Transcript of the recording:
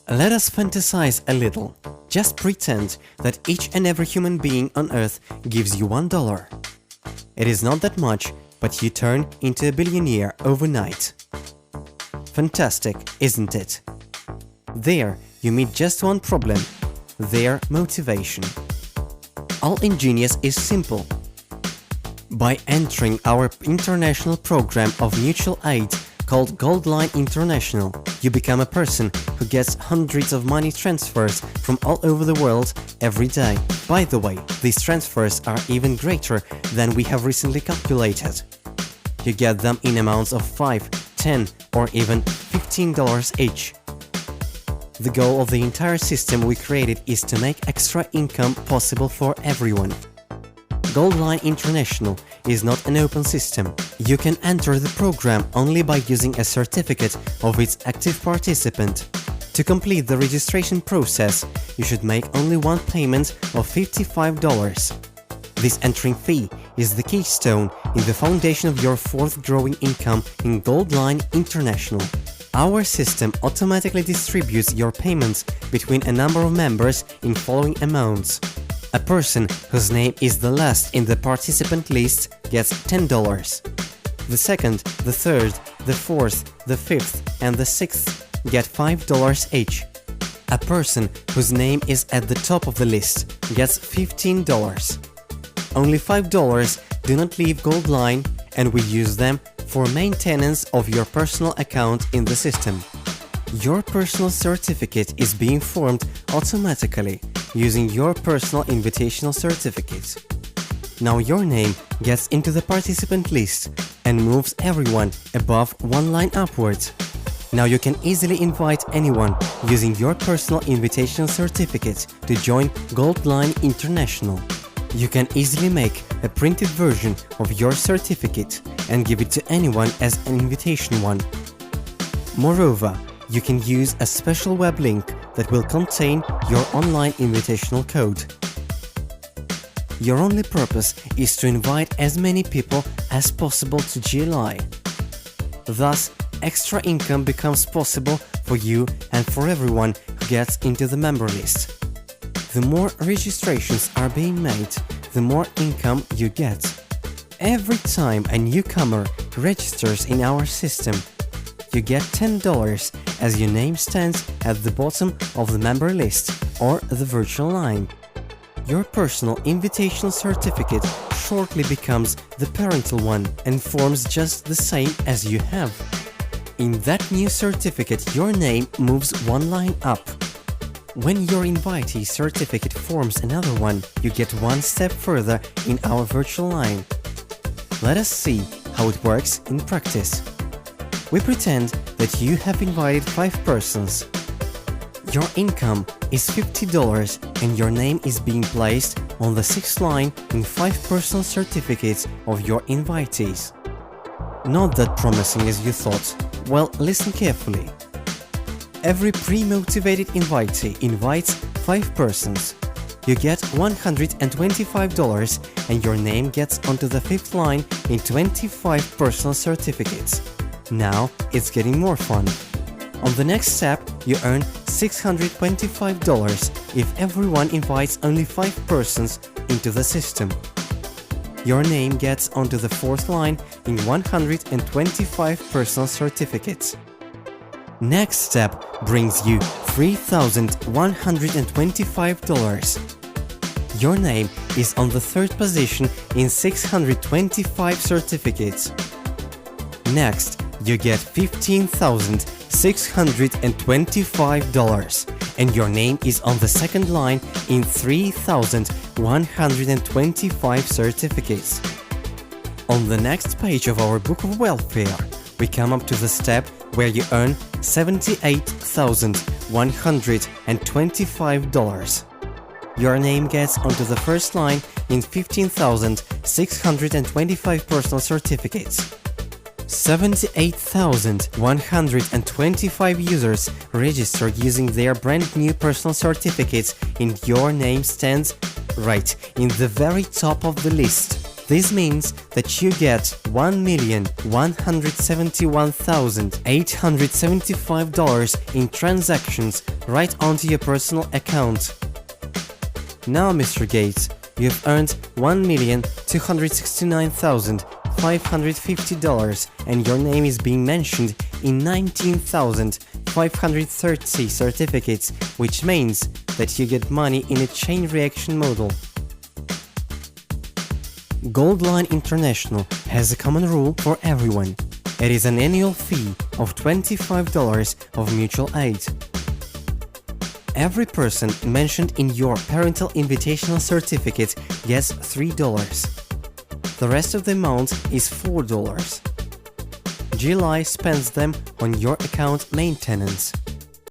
Let us fantasize a little. Just pretend that each and every human being on Earth gives you $1. It is not that much, but you turn into a billionaire overnight. Fantastic, isn't it? There, you meet just one problem: their motivation. All ingenious is simple. By entering our international program of mutual aid called Goldline International, you become a person who gets hundreds of money transfers from all over the world every day. By the way, these transfers are even greater than we have recently calculated. You get them in amounts of $5, $10, or even $15 each. The goal of the entire system we created is to make extra income possible for everyone. Goldline International is not an open system. You can enter the program only by using a certificate of its active participant. To complete the registration process, you should make only one payment of $55. This entering fee is the keystone in the foundation of your fourth growing income in Goldline International. Our system automatically distributes your payments between a number of members in following amounts. A person whose name is the last in the participant list gets $10. The second, the third, the fourth, the fifth, and the sixth get $5 each. A person whose name is at the top of the list gets $15. Only $5 do not leave Goldline, and we use them for maintenance of your personal account in the system. Your personal certificate is being formed automatically using your personal invitational certificate. Now your name gets into the participant list and moves everyone above one line upwards. Now you can easily invite anyone using your personal invitational certificate to join Goldline International. You can easily make a printed version of your certificate and give it to anyone as an invitation one. Moreover, you can use a special web link that will contain your online invitational code. Your only purpose is to invite as many people as possible to GLI. Thus, extra income becomes possible for you and for everyone who gets into the member list. The more registrations are being made, the more income you get. Every time a newcomer registers in our system, you get $10 as your name stands at the bottom of the member list or the virtual line. Your personal invitational certificate shortly becomes the parental one and forms just the same as you have. In that new certificate, your name moves one line up. When your invitee certificate forms another one, you get one step further in our virtual line. Let us see how it works in practice. We pretend that you have invited 5 persons. Your income is $50 and your name is being placed on the 6th line in 5 personal certificates of your invitees. Not that promising as you thought. Well, listen carefully. Every pre-motivated invitee invites 5 persons. You get $125 and your name gets onto the 5th line in 25 personal certificates. Now it's getting more fun. On the next step, you earn $625 if everyone invites only 5 persons into the system. Your name gets onto the 4th line in 125 personal certificates. Next step brings you $3,125. Your name is on the 3rd position in 625 certificates. Next, you get $15,625 and your name is on the 2nd line in 3,125 certificates. On the next page of our Book of Welfare, we come up to the step where you earn $78,125. Your name gets onto the 1st line in 15,625 personal certificates. 78,125 users registered using their brand new personal certificates and your name stands right in the very top of the list. This means that you get $1,171,875 in transactions right onto your personal account. Now, Mr. Gates, you've earned $1,269,550 and your name is being mentioned in 19,530 certificates, which means that you get money in a chain reaction model. Goldline International has a common rule for everyone. It is an annual fee of $25 of mutual aid. Every person mentioned in your parental invitational certificate gets $3. The rest of the amount is $4. GLI spends them on your account maintenance.